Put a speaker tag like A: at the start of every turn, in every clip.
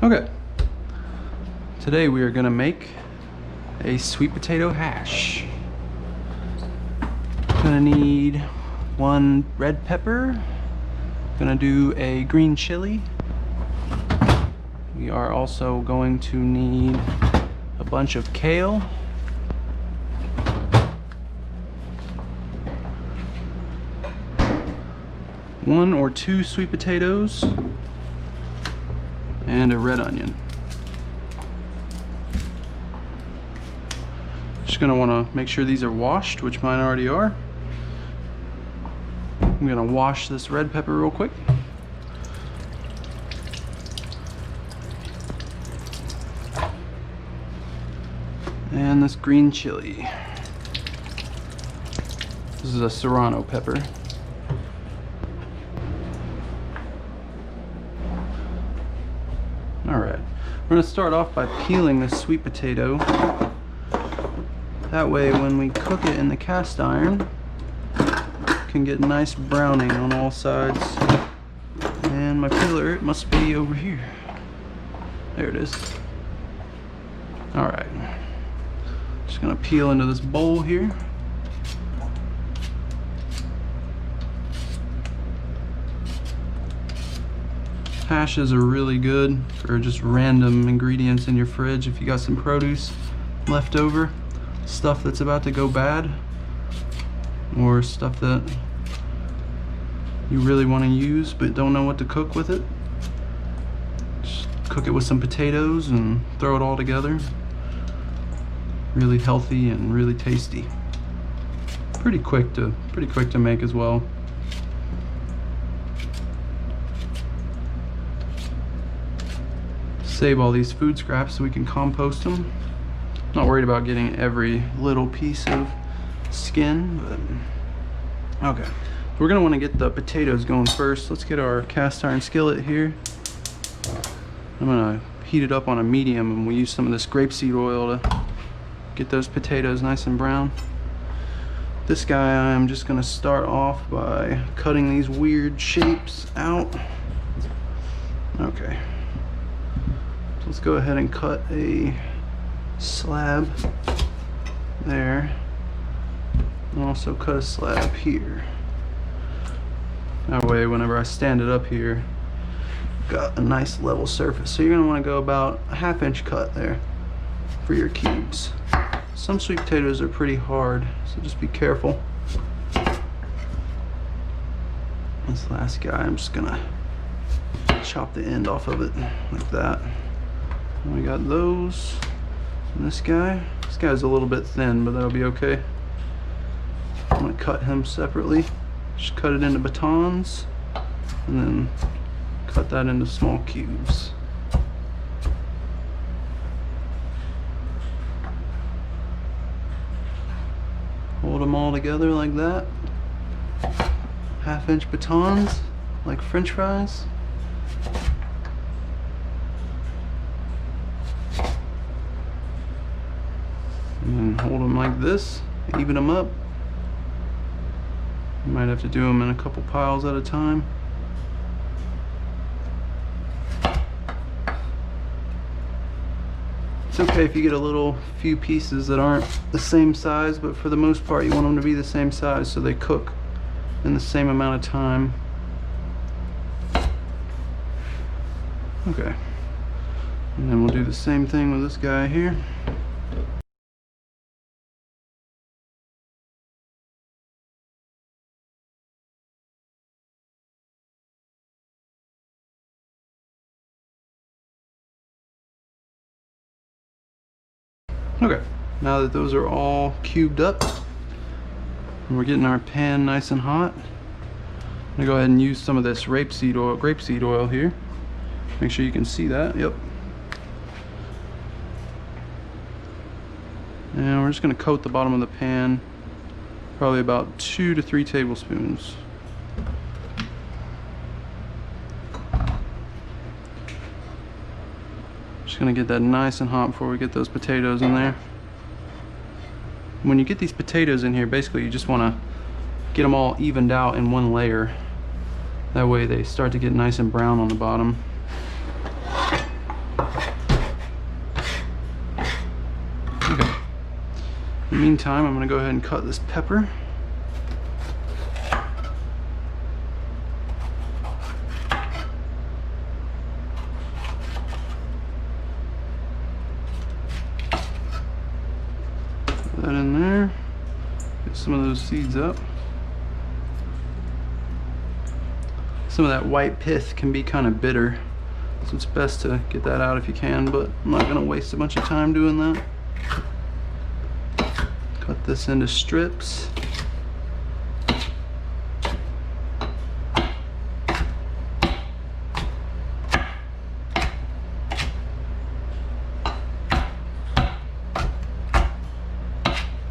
A: Okay, today we are gonna make a sweet potato hash. Gonna need 1 red pepper, gonna do a green chili. We are also going to need a bunch of kale, one or two sweet potatoes, and a red onion. Just gonna wanna make sure these are washed, which mine already are. I'm gonna wash this red pepper real quick. And this green chili. This is a Serrano pepper. Alright, we're going to start off by peeling this sweet potato. That way when we cook it in the cast iron, it can get nice browning on all sides. And my peeler, it must be over here. There it is. Alright, just going to peel into this bowl here. Hashes are really good for just random ingredients in your fridge. If you got some produce left over, stuff that's about to go bad, or stuff that you really want to use but don't know what to cook with it, just cook it with some potatoes and throw it all together. Really healthy and really tasty. Pretty quick to make as well. Save all these food scraps so we can compost them. Not worried about getting every little piece of skin, but okay. We're gonna want to get the potatoes going first. Let's get our cast iron skillet here. I'm gonna heat it up on a medium, and we'll use some of this grapeseed oil to get those potatoes nice and brown. This guy, I'm just gonna start off by cutting these weird shapes out. Okay. Let's go ahead and cut a slab there, and also cut a slab here. That way whenever I stand it up here, got a nice level surface. So you're going to want to go about a 1/2 inch cut there for your cubes. Some sweet potatoes are pretty hard, so just be careful. This last guy, I'm just going to chop the end off of it like that. We got those, and this guy's a little bit thin, but that'll be okay. I'm gonna cut him separately. Just cut it into batons, and then cut that into small cubes. Hold them all together like that. 1/2 inch batons, like French fries. And hold them like this, even them up. You might have to do them in a couple piles at a time. It's okay if you get a few pieces that aren't the same size, but for the most part you want them to be the same size so they cook in the same amount of time. Okay, and then we'll do the same thing with this guy here. Okay, now that those are all cubed up and we're getting our pan nice and hot, I'm gonna go ahead and use some of this grapeseed oil here. Make sure you can see that. Yep. And we're just gonna coat the bottom of the pan, probably about 2 to 3 tablespoons. Just gonna get that nice and hot before we get those potatoes in there. When you get these potatoes in here, basically you just wanna get them all evened out in one layer. That way they start to get nice and brown on the bottom. Okay. In the meantime, I'm going to go ahead and cut this pepper. Put that in there. Get some of those seeds up. Some of that white pith can be kind of bitter, so it's best to get that out if you can, but I'm not going to waste a bunch of time doing that. Cut this into strips.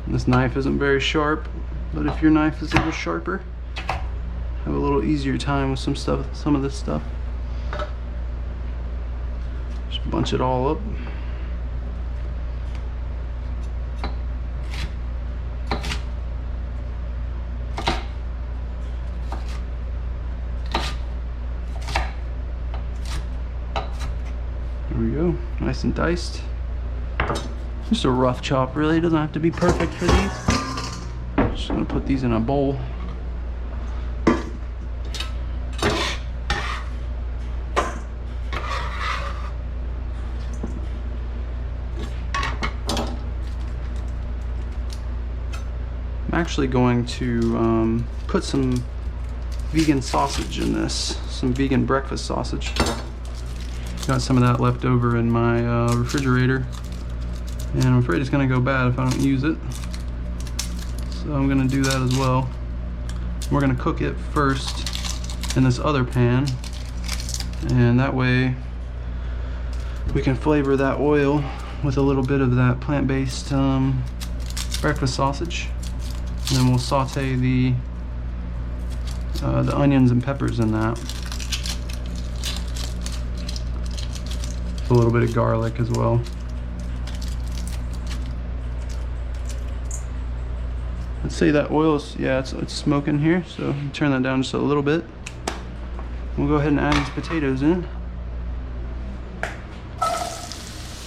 A: This knife isn't very sharp, but if your knife is a little sharper, have a little easier time with some of this stuff. Just bunch it all up. There we go, nice and diced. Just a rough chop, really. It doesn't have to be perfect for these. Just gonna put these in a bowl. I'm actually going to put some vegan sausage in this, some vegan breakfast sausage. Got some of that left over in my refrigerator, and I'm afraid it's going to go bad if I don't use it. So I'm going to do that as well. We're going to cook it first in this other pan, and that way we can flavor that oil with a little bit of that plant-based breakfast sausage. And then we'll saute the onions and peppers in that. A little bit of garlic as well. Let's say that oil is, yeah, it's smoking here, so turn that down just a little bit. We'll go ahead and add these potatoes in.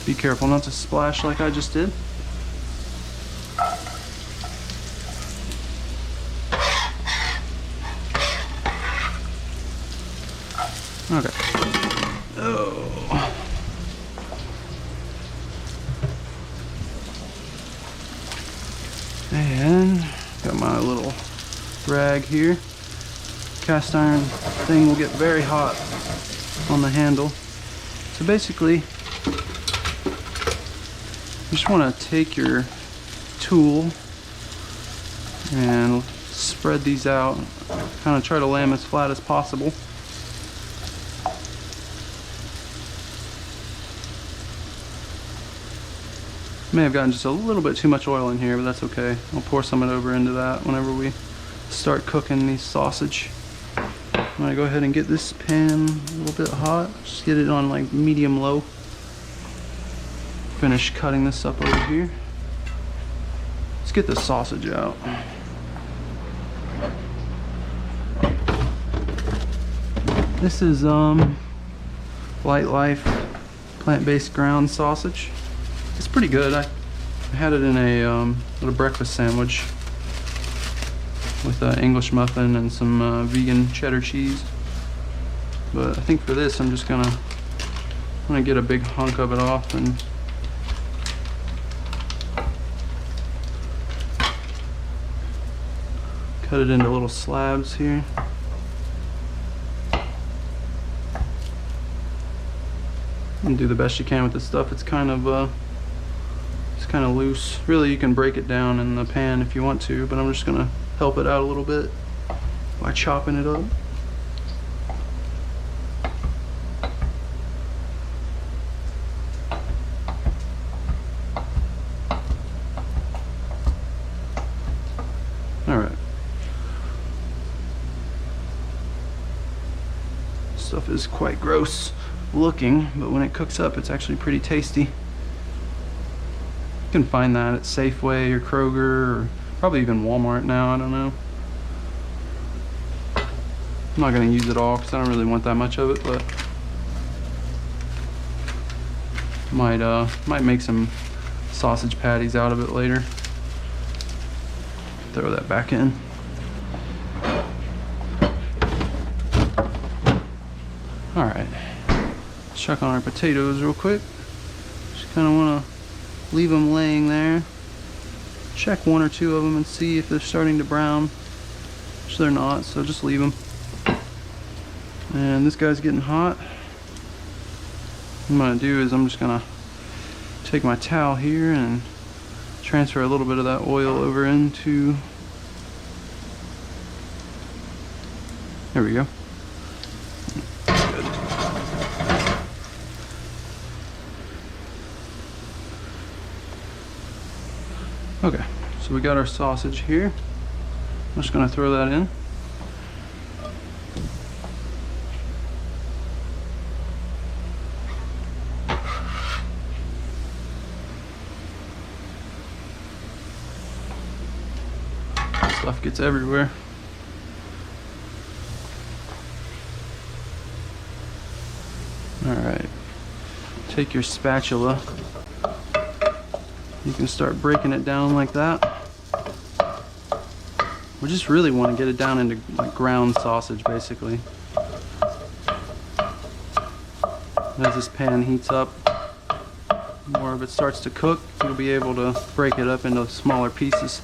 A: Be careful not to splash like I just did. Okay. Oh. And got my little rag here. Cast iron thing will get very hot on the handle. So basically, you just want to take your tool and spread these out. Kind of try to lay them as flat as possible. May have gotten just a little bit too much oil in here, but that's okay. I'll pour some of it over into that whenever we start cooking these sausage. I'm gonna go ahead and get this pan a little bit hot. Just get it on like medium low. Finish cutting this up over here. Let's get the sausage out. This is Light Life plant-based ground sausage. It's pretty good. I had it in a little breakfast sandwich with an English muffin and some vegan cheddar cheese. But I think for this, I'm gonna get a big hunk of it off and cut it into little slabs here. And do the best you can with this stuff. It's kind of loose. Really, you can break it down in the pan if you want to, but I'm just gonna help it out a little bit by chopping it up. All right. Stuff is quite gross looking, but when it cooks up, it's actually pretty tasty. You can find that at Safeway or Kroger or probably even Walmart now, I don't know. I'm not going to use it all because I don't really want that much of it, but Might make some sausage patties out of it later. Throw that back in. All right, let's check on our potatoes real quick. Just kind of want to leave them laying there. Check one or two of them and see if they're starting to brown, which they're not, so just leave them. And this guy's getting hot. What I'm gonna do is I'm just gonna take my towel here and transfer a little bit of that oil over into, there we go. Good. Okay, so we got our sausage here. I'm just gonna throw that in. Stuff gets everywhere. Alright, take your spatula. You can start breaking it down like that. We just really want to get it down into like ground sausage basically. As this pan heats up, more of it starts to cook, you'll be able to break it up into smaller pieces.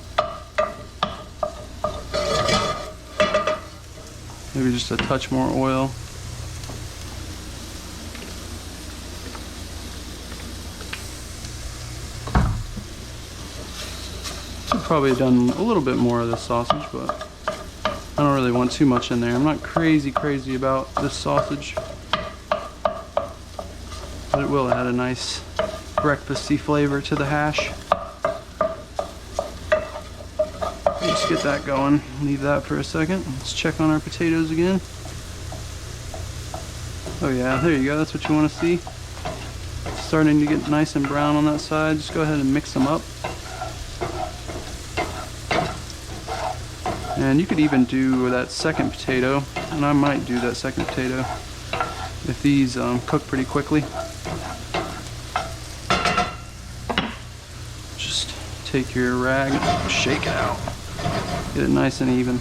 A: Maybe just a touch more oil. Should probably have done a little bit more of this sausage, but I don't really want too much in there. I'm not crazy about this sausage, but it will add a nice breakfasty flavor to the hash. Just get that going, leave that for a second. Let's check on our potatoes again. Oh yeah, there you go, that's what you want to see. It's starting to get nice and brown on that side. Just go ahead and mix them up. And you could even do that second potato, and I might do that second potato if these cook pretty quickly. Just take your rag and shake it out. Get it nice and even,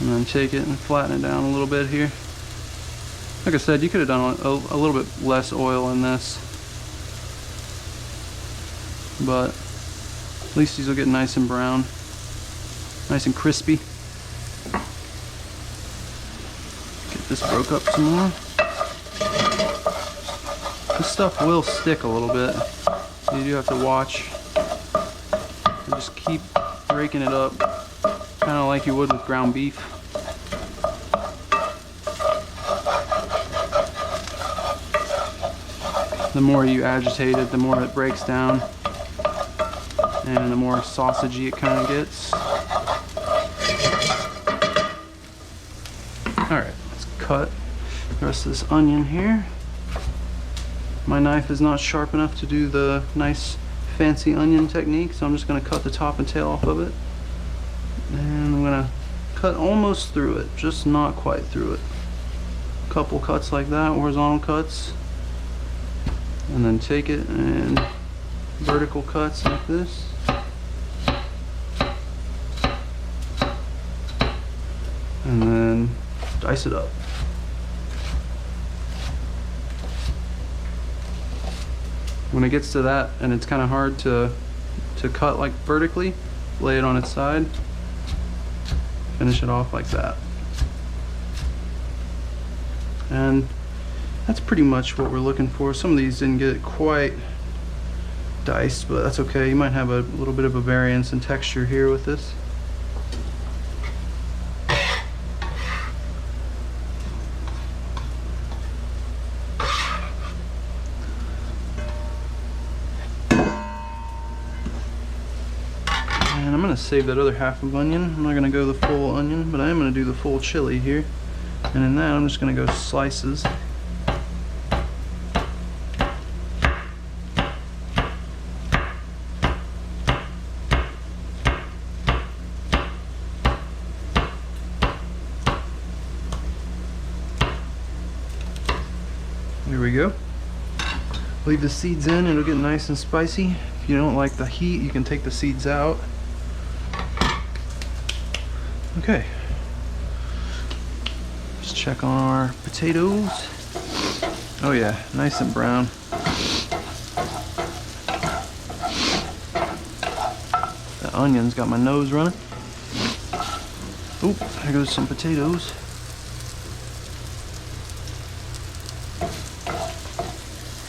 A: and then take it and flatten it down a little bit here. Like I said, you could have done a little bit less oil in this, but at least these will get nice and brown, nice and crispy. Get this broke up some more. This stuff will stick a little bit. You do have to watch. And just keep breaking it up, kind of like you would with ground beef. The more you agitate it, the more it breaks down, and the more sausagey it kind of gets. Alright, let's cut the rest of this onion here. My knife is not sharp enough to do the nice fancy onion technique, so I'm just going to cut the top and tail off of it. And I'm going to cut almost through it, just not quite through it. A couple cuts like that, horizontal cuts. And then take it and vertical cuts like this. And then dice it up. When it gets to that and it's kind of hard to cut like vertically, lay it on its side, finish it off like that. And that's pretty much what we're looking for. Some of these didn't get quite diced, but that's okay. You might have a little bit of a variance in texture here with this. And I'm going to save that other half of onion. I'm not going to go the full onion, but I am going to do the full chili here. And in that, I'm just going to go slices. There we go. Leave the seeds in, it'll get nice and spicy. If you don't like the heat, you can take the seeds out. Okay. Just check on our potatoes. Oh yeah, nice and brown. The onions got my nose running. Oop, there goes some potatoes.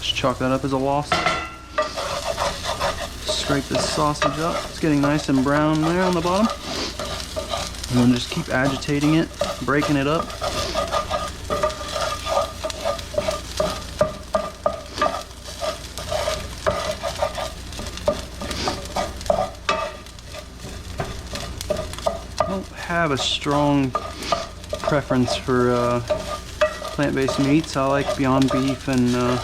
A: Just chalk that up as a loss. Scrape this sausage up. It's getting nice and brown there on the bottom. And then just keep agitating it, breaking it up. I don't have a strong preference for plant-based meats. I like Beyond Beef and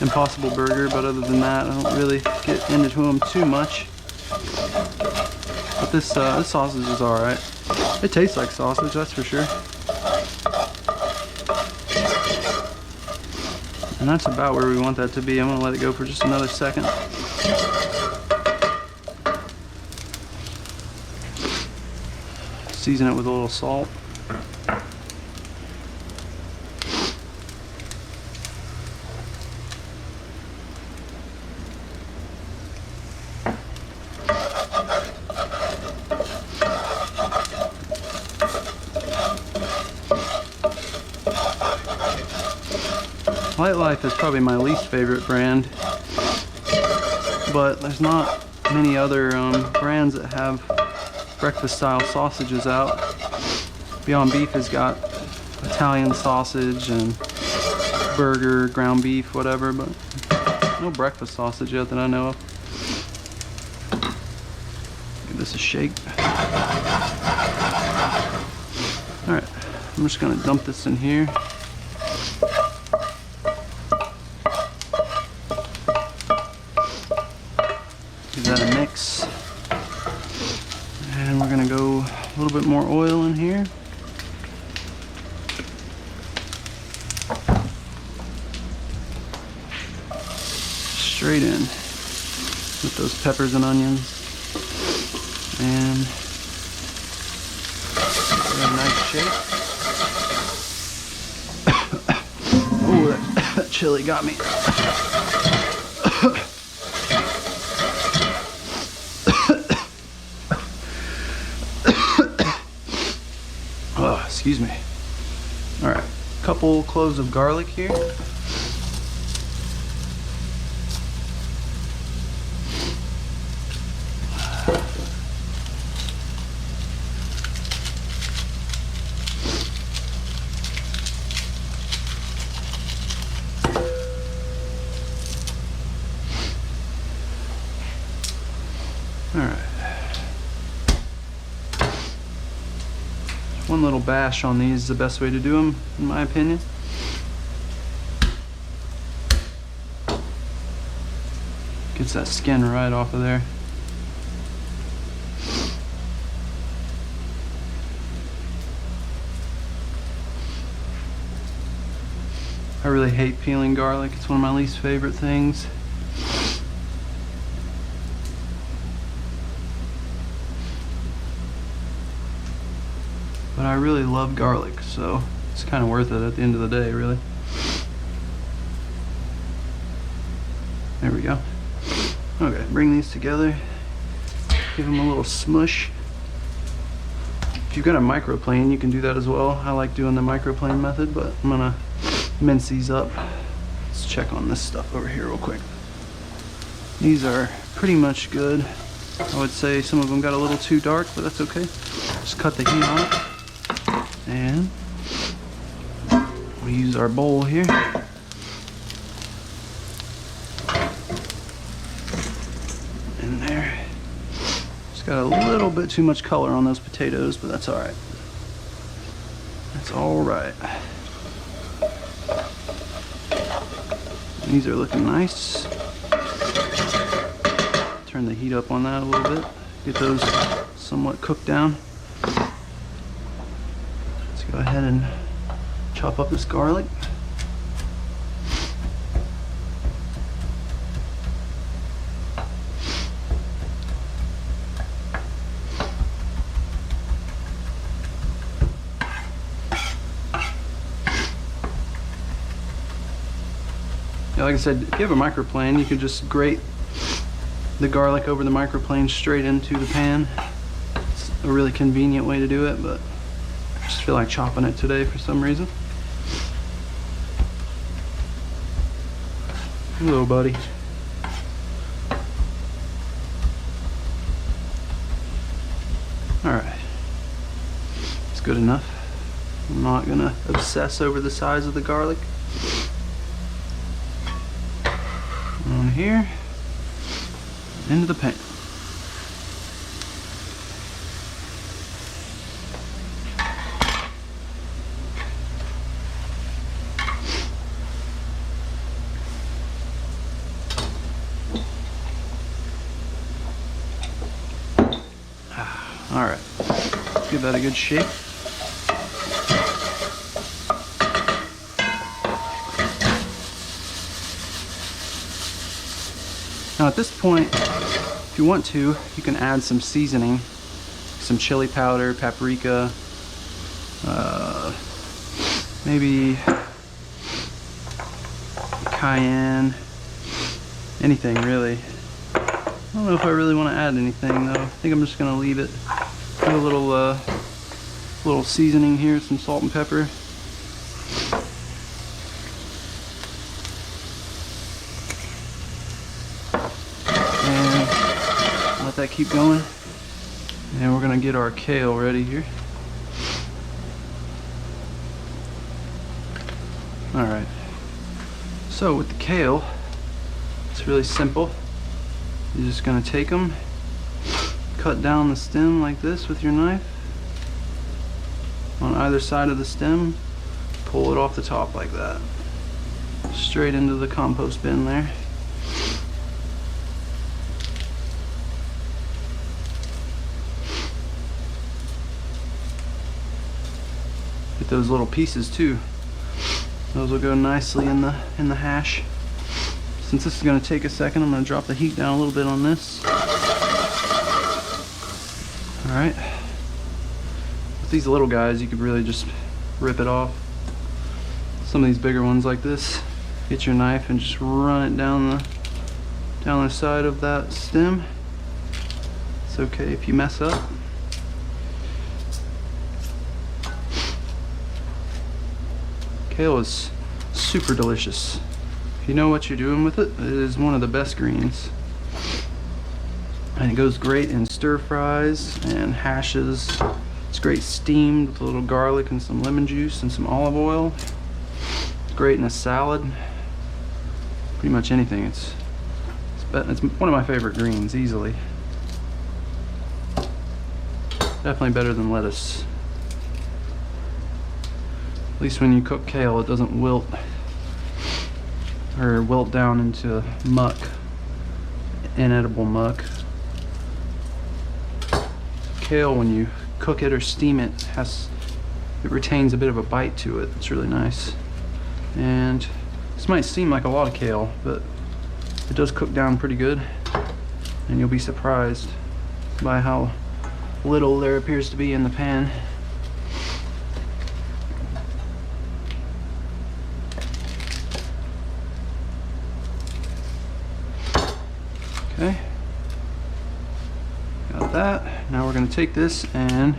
A: Impossible Burger, but other than that, I don't really get into them too much. But this sausage is alright. It tastes like sausage, that's for sure. And that's about where we want that to be. I'm gonna let it go for just another second. Season it with a little salt. Light Life is probably my least favorite brand, but there's not many other brands that have breakfast style sausages out. Beyond Beef has got Italian sausage and burger, ground beef, whatever, but no breakfast sausage yet that I know of. Give this a shake. Alright, I'm just going to dump this in here. Give that a mix. And we're going to go a little bit more oil in here. Straight in with those peppers and onions. And give it a nice shake. Oh, that chili got me. Oh, excuse me. All right, couple cloves of garlic here. All right. One little bash on these is the best way to do them, in my opinion. Gets that skin right off of there. I really hate peeling garlic. It's one of my least favorite things. But I really love garlic, so it's kind of worth it at the end of the day, really. There we go. Okay, bring these together. Give them a little smush. If you've got a microplane, you can do that as well. I like doing the microplane method, but I'm gonna mince these up. Let's check on this stuff over here real quick. These are pretty much good. I would say some of them got a little too dark, but that's okay. Just cut the heat on it. And we'll use our bowl here. In there. Just got a little bit too much color on those potatoes, but that's alright. That's alright. These are looking nice. Turn the heat up on that a little bit. Get those somewhat cooked down. Go ahead and chop up this garlic. Like I said, if you have a microplane, you could just grate the garlic over the microplane straight into the pan. It's a really convenient way to do it, but I just feel like chopping it today for some reason. Hello, buddy. Alright. It's good enough. I'm not gonna obsess over the size of the garlic. On here, into the pan. All right, let's give that a good shake. Now at this point, if you want to, you can add some seasoning, some chili powder, paprika, maybe cayenne, anything really. I don't know if I really want to add anything though. I think I'm just gonna leave it. Put a little seasoning here, some salt and pepper. Let that keep going, and we're gonna get our kale ready here. All right, so with the kale, it's really simple. You're just gonna take them, cut down the stem like this with your knife on either side of the stem, pull it off the top like that, straight into the compost bin there. Those little pieces too. Those will go nicely in the hash. Since this is going to take a second, I'm going to drop the heat down a little bit on this. All right. With these little guys, you could really just rip it off. Some of these bigger ones like this, get your knife and just run it down the side of that stem. It's okay if you mess up. Kale is super delicious. If you know what you're doing with it, it is one of the best greens. And it goes great in stir fries and hashes. It's great steamed with a little garlic and some lemon juice and some olive oil. It's great in a salad. Pretty much anything. It's one of my favorite greens, easily. Definitely better than lettuce. At least when you cook kale, it doesn't wilt or wilt down into muck, inedible muck. Kale, when you cook it or steam it, it retains a bit of a bite to it. It's really nice. And this might seem like a lot of kale, but it does cook down pretty good, and you'll be surprised by how little there appears to be in the pan. Okay, got that. Now we're going to take this and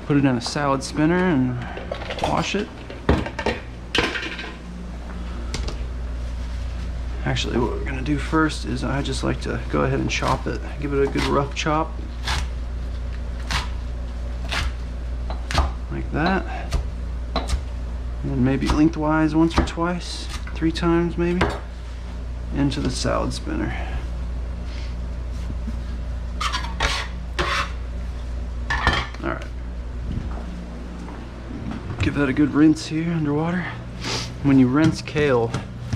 A: put it in a salad spinner and wash it. Actually, what we're going to do first is I just like to go ahead and chop it. Give it a good rough chop. Like that. And maybe lengthwise once or twice, 3 times maybe, into the salad spinner. Give that a good rinse here underwater. When you rinse kale,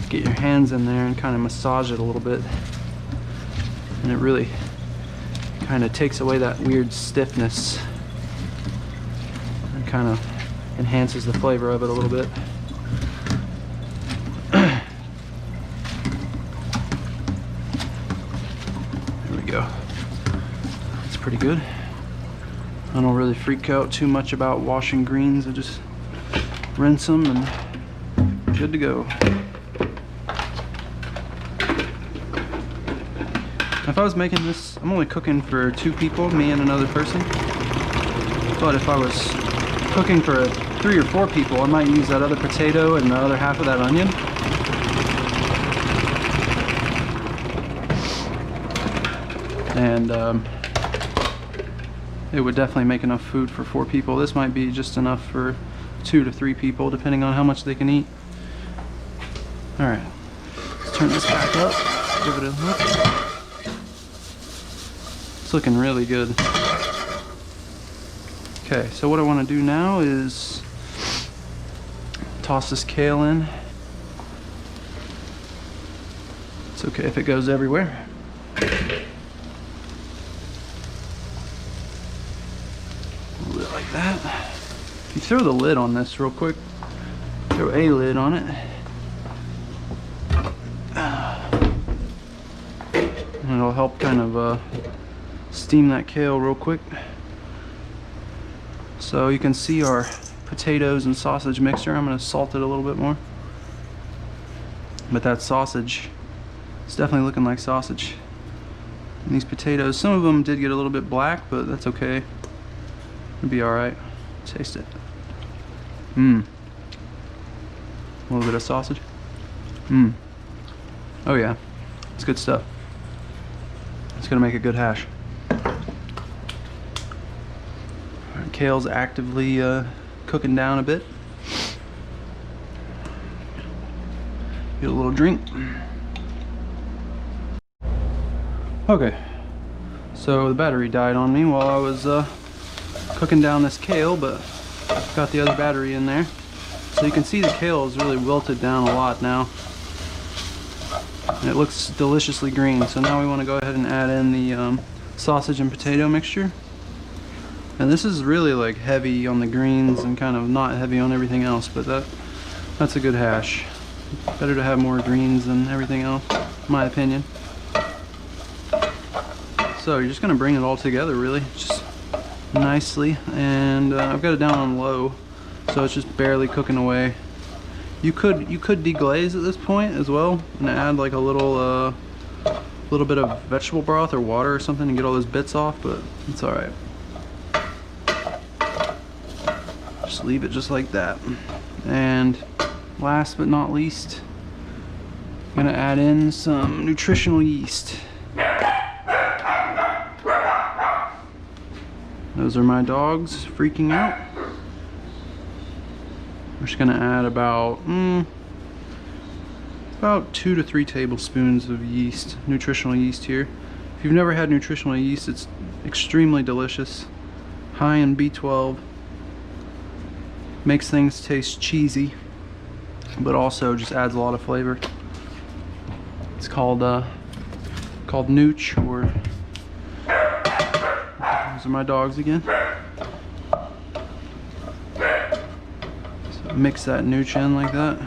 A: get your hands in there and kind of massage it a little bit, and it really kind of takes away that weird stiffness and kind of enhances the flavor of it a little bit. There we go. It's pretty good. I don't really freak out too much about washing greens. I just rinse them and good to go. If I was making this, I'm only cooking for 2 people, me and another person. But if I was cooking for 3 or 4 people, I might use that other potato and the other half of that onion. And it would definitely make enough food for 4 people. This might be just enough for 2 to 3 people, depending on how much they can eat. Alright, let's turn this back up, give it a look. It's looking really good. Okay, so what I want to do now is toss this kale in. It's okay if it goes everywhere. A little bit like that. If you throw the lid on this real quick, throw a lid on it, and it'll help kind of steam that kale real quick. So you can see our potatoes and sausage mixture. I'm going to salt it a little bit more. But that sausage, it's definitely looking like sausage. And these potatoes, some of them did get a little bit black, but that's okay. It'll be alright. Taste it. Mmm. A little bit of sausage. Mmm. Oh yeah. It's good stuff. It's going to make a good hash. Kale's actively cooking down a bit. Get a little drink. Okay, so the battery died on me while I was cooking down this kale, but got the other battery in there. So you can see the kale is really wilted down a lot now. And it looks deliciously green. So now we want to go ahead and add in the sausage and potato mixture. And this is really like heavy on the greens and kind of not heavy on everything else, but that's a good hash. Better to have more greens than everything else, in my opinion. So you're just gonna bring it all together really, just nicely. And I've got it down on low, so it's just barely cooking away. You could deglaze at this point as well and add like a little bit of vegetable broth or water or something to get all those bits off, but it's all right. Just leave it just like that. And last but not least, I'm gonna add in some nutritional yeast. Those are my dogs freaking out. We're just gonna add about 2 to 3 tablespoons of yeast, nutritional yeast here. If you've never had nutritional yeast, it's extremely delicious. High in B12. Makes things taste cheesy, but also just adds a lot of flavor. It's called NOOCH, or those are my dogs again. So mix that NOOCH in like that.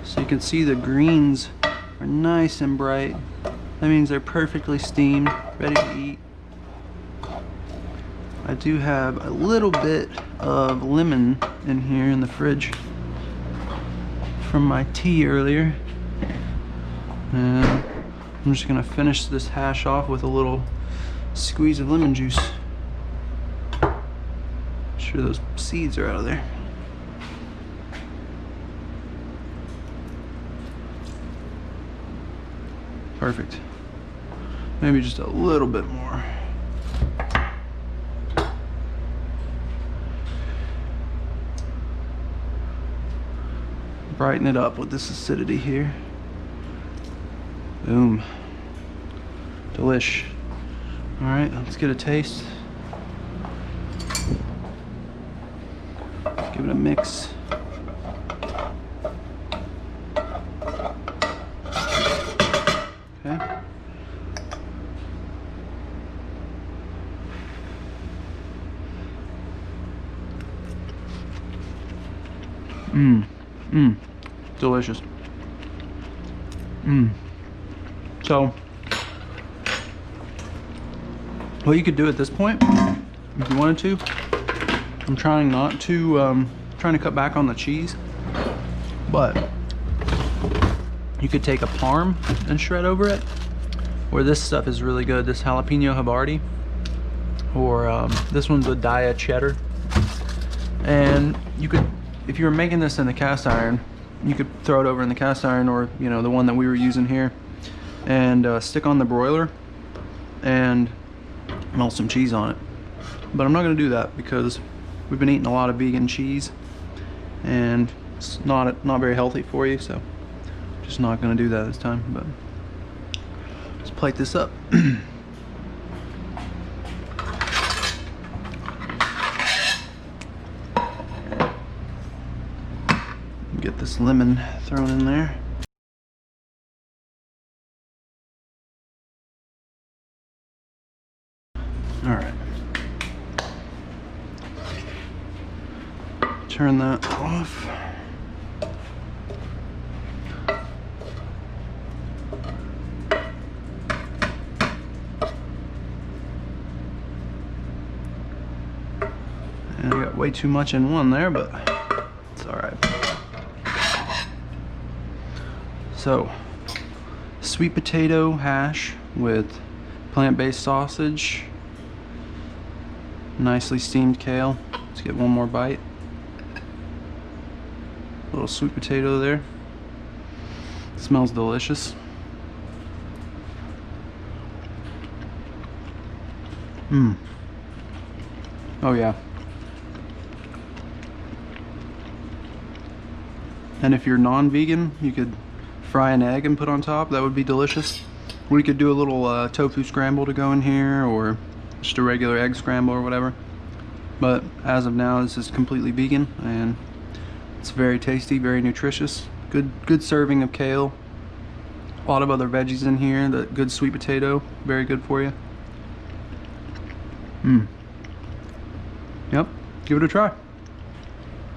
A: So you can see the greens are nice and bright. That means they're perfectly steamed, ready to eat. I do have a little bit of lemon in here in the fridge from my tea earlier. And I'm just gonna finish this hash off with a little squeeze of lemon juice. Make sure those seeds are out of there. Perfect. Maybe just a little bit more. Brighten it up with this acidity here. Boom. Delish. Alright, let's get a taste. Give it a mix. Okay. Delicious. So, what you could do at this point, if you wanted to, I'm trying not to, trying to cut back on the cheese, but You could take a parm and shred over it, or this stuff is really good, this jalapeno havarti, or this one's a Daya cheddar. And you could, if you were making this in the cast iron, you could throw it over in the cast iron, or you know, the one that we were using here, and stick on the broiler and melt some cheese on it. But I'm not going to do that because we've been eating a lot of vegan cheese and it's not very healthy for you, so just not going to do that this time. But let's plate this up. Get this lemon thrown in there. All right. Turn that off. And I got way too much in one there, but it's all right. So, sweet potato hash with plant-based sausage, nicely steamed kale. Let's get one more bite. A little sweet potato there. Smells delicious. Mmm. Oh yeah. And if you're non-vegan, you could fry an egg and put on top. That would be delicious. We could do a little tofu scramble to go in here, or just a regular egg scramble or whatever. But as of now, this is completely vegan and it's very tasty, very nutritious. Good serving of kale. A lot of other veggies in here. The good sweet potato, very good for you. Yep, give it a try.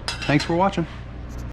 A: Thanks for watching.